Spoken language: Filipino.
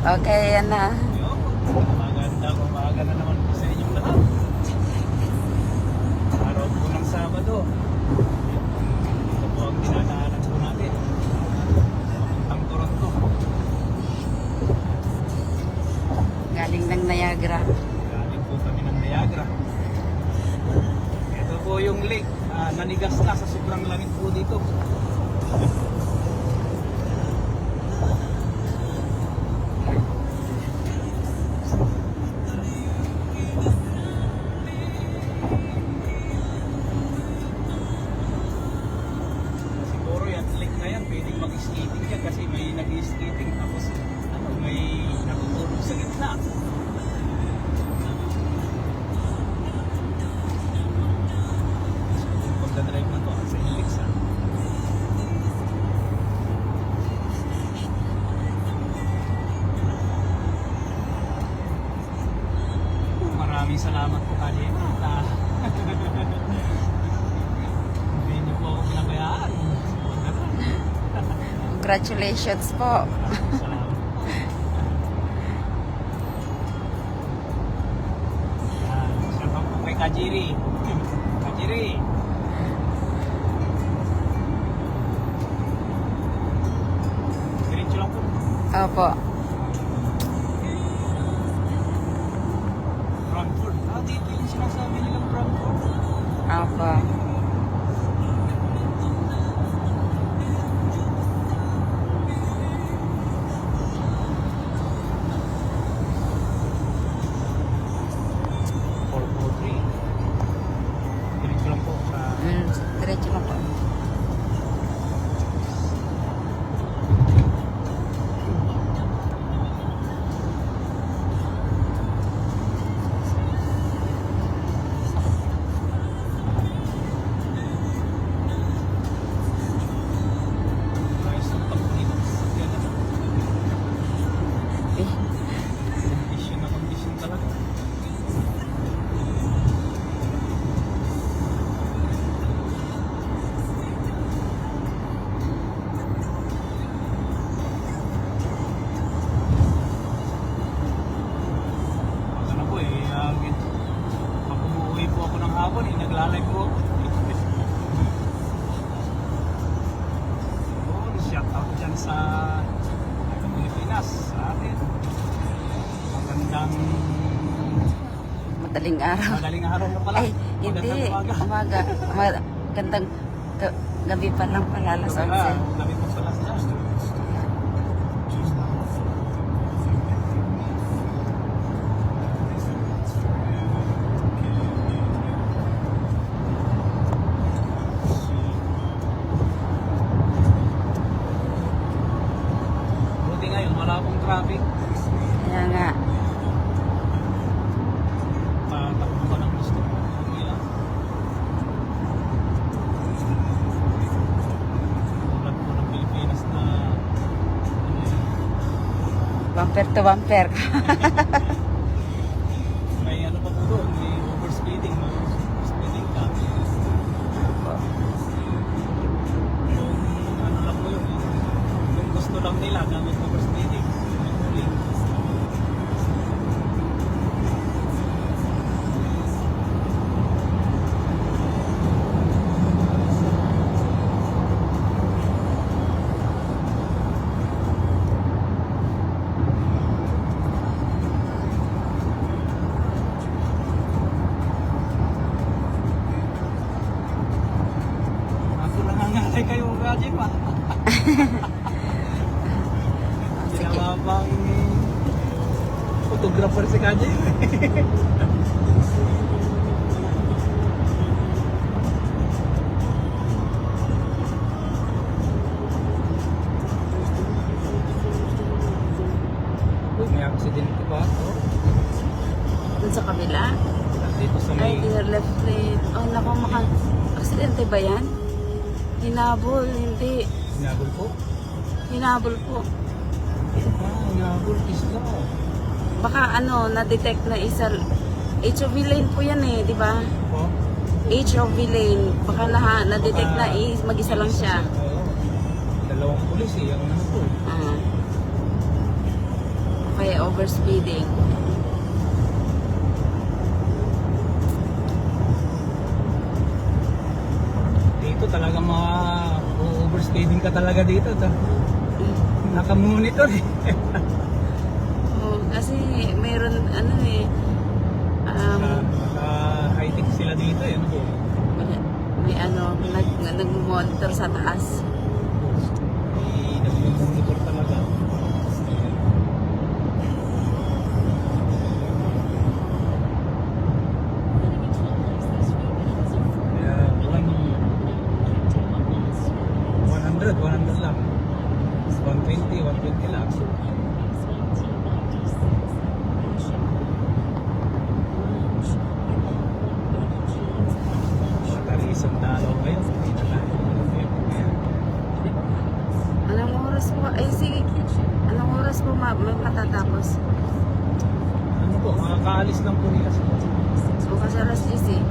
Okay, yan na. Maganda na naman po sa inyong lahat. Araw po ng Sabado. Ito po ang dinadaanan po natin. Ang Toronto. Galing ng Niagara. Galing po kami ng Niagara. Ito po yung lake. Nanigas na sa sobrang langit po dito. Siguro yan, lake na yan, pwedeng mag-skating ka kasi may nag-skating tapos may natutulog sa gitna. Pagdadrive na to sa Helix Maraming salamat po kanya. Hindi niyo po ako pinabayaan. Congratulations po. Salamat. Shout out po kay Kajiri. Kajiri. Diretso lang po. Opo. Brantford. Dito yung sinasabi nilang Brantford. Opo. Diretso lang po sa Diretso lang po. Eh, Condition na condition talaga. Ano po pag umuwi po ako ng hapon, naglalay po ako. Shout out dyan sa Pilipinas, sa atin. Magandang madaling araw. madaling araw na pala. Ay, hindi. Magandang umaga. Gandang gabi pa lang pala, alas 11. Labi po pala siya. Buti ngayon, wala akong traffic. Kaya nga. Patakbo ko ng gusto. Hindi lang. Tulad po ng Pilipinas na Bumper to bumper. may ano pa po doon, may overspeeding, no? Overspeeding ka. Yung ano lang po yun, yung gusto lang nila na mag-overspeeding. Yung huli. Ako nangangalay kayo gaji pa. Sige. Ginawa bang photographer si Kaji? Uy, may aksidente pa. Dun sa kabila. Dito sa Ay, may... dear left lane. Oh, naku, aksidente ba yan? Hinabol, hindi. Hinabol po? Hinabol po. Hinabol isla. Baka ano, na-detect na isa. HOV lane po yan eh, di ba? Po? HOV lane. Baka na-detect na mag-isa lang siya. Oo. Dalawang pulis eh, ang ano po. Ah. kaya overspeeding. Dito talaga overspeeding ka talaga dito. Naka-monitor eh. Oo, kasi mayroon ano eh, Naka-high-tech sila dito eh. No? may ano, nag-monitor sa taas. May nag-monitor talaga. Kaya 100 lang. 120 lang. Tari isang dalaw kayo. Hindi na tayo. Anong oras po? Ay, sige. Anong oras po matatapos? Ano po, makakaalis lang po nila. O kasi alas 10 eh.